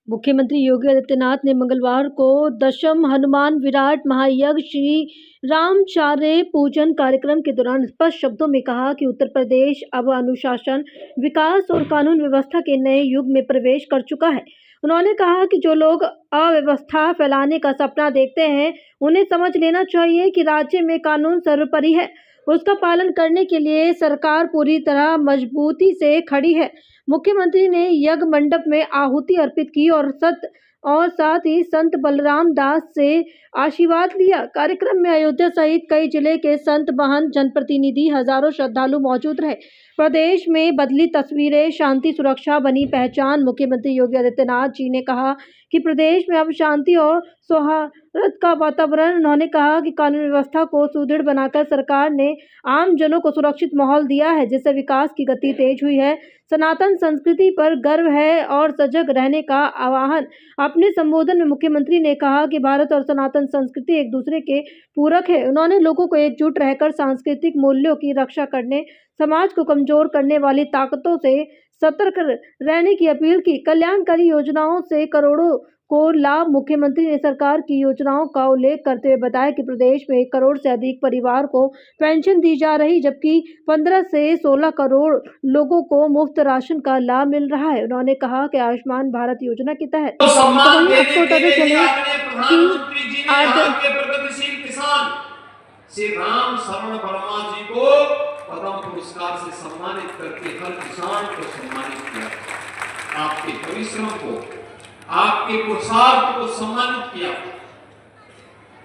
मुख्यमंत्री योगी आदित्यनाथ ने मंगलवार को दशम हनुमान विराट महायज्ञ श्री रामचार्य पूजन कार्यक्रम के दौरान स्पष्ट शब्दों में कहा कि उत्तर प्रदेश अब अनुशासन, विकास और कानून व्यवस्था के नए युग में प्रवेश कर चुका है। उन्होंने कहा कि जो लोग अव्यवस्था फैलाने का सपना देखते हैं, उन्हें समझ लेना चाहिए कि राज्य में कानून सर्वोपरि है। उसका पालन करने के लिए सरकार पूरी तरह मजबूती से खड़ी है। मुख्यमंत्री ने यज्ञ मंडप में आहुति अर्पित की और साथ ही संत बलराम दास से आशीर्वाद लिया। कार्यक्रम में अयोध्या सहित कई जिले के संत, महंत, जनप्रतिनिधि, हजारों श्रद्धालु मौजूद रहे। प्रदेश में बदली तस्वीरें, शांति सुरक्षा बनी पहचान। मुख्यमंत्री योगी आदित्यनाथ जी ने कहा कि प्रदेश में अब शांति और सौहार्द का वातावरण। उन्होंने कहा कि कानून व्यवस्था को सुदृढ़ बनाकर सरकार ने आम जनों को सुरक्षित माहौल दिया है, जिससे विकास की गति तेज हुई है। सनातन संस्कृति पर गर्व है और सजग रहने का आह्वान। अपने संबोधन में मुख्यमंत्री ने कहा कि भारत और सनातन संस्कृति एक दूसरे के पूरक है। उन्होंने लोगों को एकजुट रहकर सांस्कृतिक मूल्यों की रक्षा करने, समाज को कमजोर करने वाली ताकतों से सतर्क रहने की अपील की। कल्याणकारी योजनाओं से करोड़ों को लाभ। मुख्यमंत्री ने सरकार की योजनाओं का उल्लेख करते हुए बताया कि प्रदेश में 1 करोड़ से अधिक परिवार को पेंशन दी जा रही, जबकि 15 से 16 करोड़ लोगों को मुफ्त राशन का लाभ मिल रहा है। उन्होंने कहा कि आयुष्मान भारत योजना के तहत श्री राम शरण वर्मा जी को पद्म पुरस्कार से सम्मानित करके हर किसान को सम्मानित किया। आपके परिश्रम को, आपके पुरुषार्थ को सम्मानित किया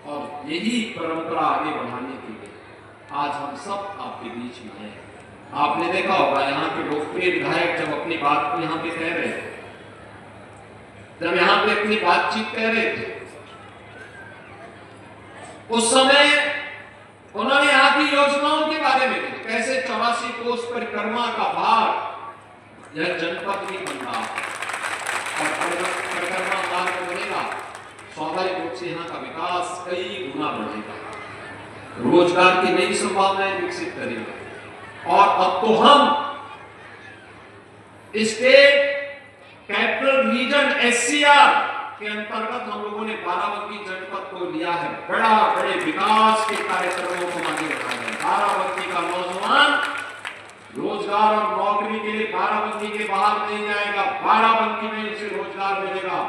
और यही परंपरा आगे बढ़ाने के लिए आज हम सब आपके बीच में हैं। आपने देखा होगा यहाँ के लोकप्रिय विधायक जब अपनी बात को यहाँ पे कह रहे थे, जब यहाँ पे अपनी बातचीत कह रहे थे, उस समय उन्होंने यहाँ की योजनाओं के बारे में कैसे 84 कोस परिक्रमा का भार यह जनपद में बन रहा है और परिक्रमा मार्ग बनेगा, स्वाभाविक रूप से यहाँ का विकास कई गुना बढ़ेगा, रोजगार की नई संभावनाएं विकसित करेंगे। और अब तो हम स्टेट कैपिटल रीजन SCR के अंतर्गत हम लोगों ने बाराबंकी जनपद को लिया है। बड़े विकास के कार्यक्रमों को आगे बढ़ाया है। बाराबंकी का नौजवान रोजगार और नौकरी के लिए बाराबंकी के बाहर नहीं जाएगा, बाराबंकी में उसे रोजगार मिलेगा।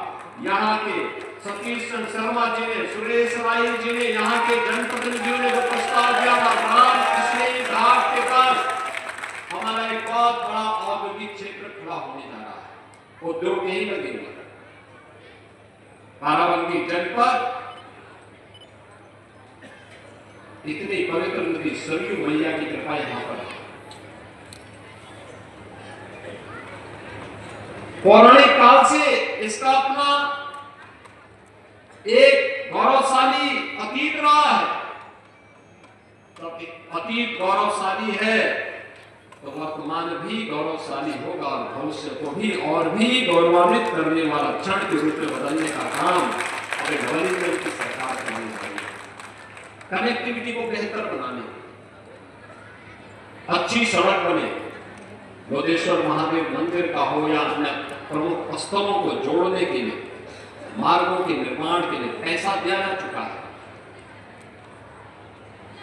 यहाँ के सतीश चंद्र शर्मा जी ने, सुरेश राय जी ने, यहाँ के जनप्रतिनिधियों ने जो प्रस्ताव दिया था, राम कृष्ण घाट के पास हमारा एक बहुत बड़ा औद्योगिक क्षेत्र खड़ा होने जा रहा है, उद्योग यही लगेंगे। बाराबंकी जनपद इतनी पवित्र नदी सरयू मैया की कृपा यहाँ पर है। पौराणिक काल से इसका अपना एक गौरवशाली अतीत रहा है। तो अतीत गौरवशाली है तो वर्तमान भी गौरवशाली होगा और भविष्य को भी और भी गौरवान्वित करने वाला क्षण के रूप में बदलने का काम और डेवलपमेंट की सरकार करनी चाहिए। कनेक्टिविटी को बेहतर बनाने, अच्छी सड़क बने, लोधेश्वर महादेव मंदिर का हो या अन्य प्रमुख स्थलों को जोड़ने के लिए, मार्गों के निर्माण के लिए पैसा दिया जा चुका है।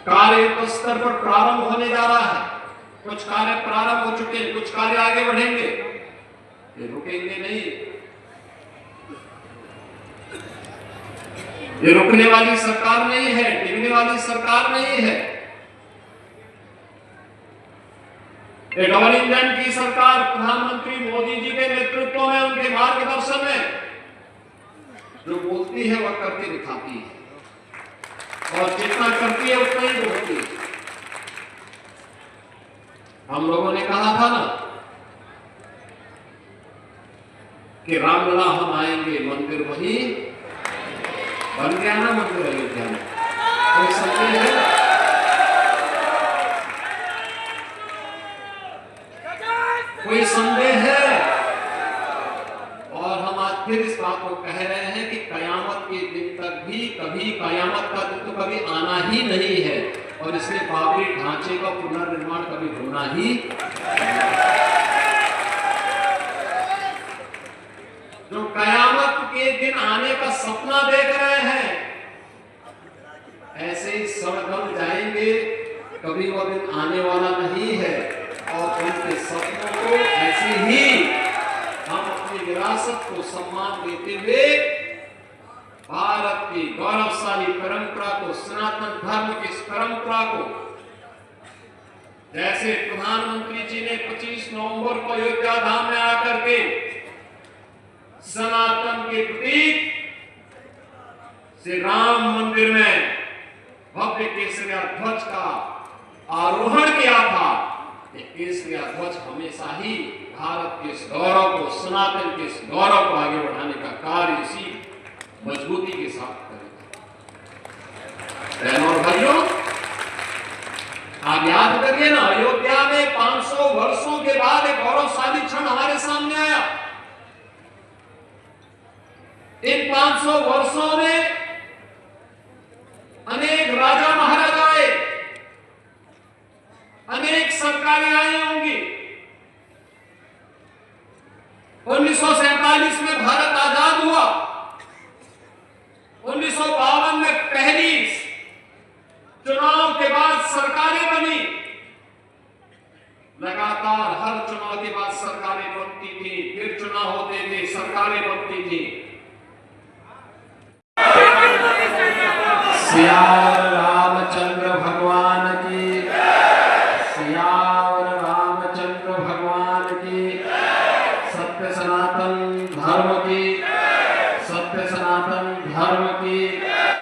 कार्य स्तर पर प्रारंभ होने जा रहा है, कुछ कार्य प्रारंभ हो चुके हैं, कुछ कार्य आगे बढ़ेंगे, ये रुकेंगे नहीं। ये रुकने वाली सरकार नहीं है, टिकने वाली सरकार नहीं है। ये डबल इंजन की सरकार प्रधानमंत्री मोदी जी के नेतृत्व में, उनके मार्गदर्शन में जो बोलती है वह करके दिखाती है और जितना करती है उतना ही बोलती है। हम लोगों ने कहा था ना कि रामलला हम आएंगे, मंदिर वही बन गया ना, मंदिर अयोध्या में। कोई संदेह है? कोई संदेह है? और हम आज फिर इस बात को कह रहे हैं कि कयामत के दिन तक भी कभी कयामत का दिन तो कभी आना ही नहीं है और इसलिए बाबरी ढांचे का पुनर्निर्माण कभी होना ही। जो कयामत के दिन आने का सपना देख रहे हैं, ऐसे ही सड़गम जाएंगे, कभी वो दिन आने वाला नहीं है। और उनके सपनों को ऐसे ही हम अपनी विरासत को सम्मान देते हुए भारत की गौरवशाली परंपरा को, सनातन धर्म की इस परंपरा को, जैसे प्रधानमंत्री जी ने 25 नवंबर को अयोध्या धाम में आकर के सनातन के प्रतीक श्री राम मंदिर में भव्य केसरिया ध्वज का आरोहण किया था। ये केसरिया ध्वज हमेशा ही भारत के इस गौरव को, सनातन के इस गौरव को आगे बढ़ाने का कार्य इसी मजबूती के साथ करेगा। बहनों और भाइयों, आप याद करिए ना, अयोध्या में 500 वर्षों के बाद एक गौरवशाली क्षण हमारे सामने आया। इन 500 वर्षों में अनेक राजा महाराजा आए, अनेक सरकारें आई होंगी। 1947 में भारत आजाद हुआ, 1952 में पहली चुनाव के बाद सरकारें बनी, लगातार हर चुनाव के बाद सरकारें बनती थी, फिर चुनाव होते थे, सरकारें बनती थी। सिया रामचंद्र भगवान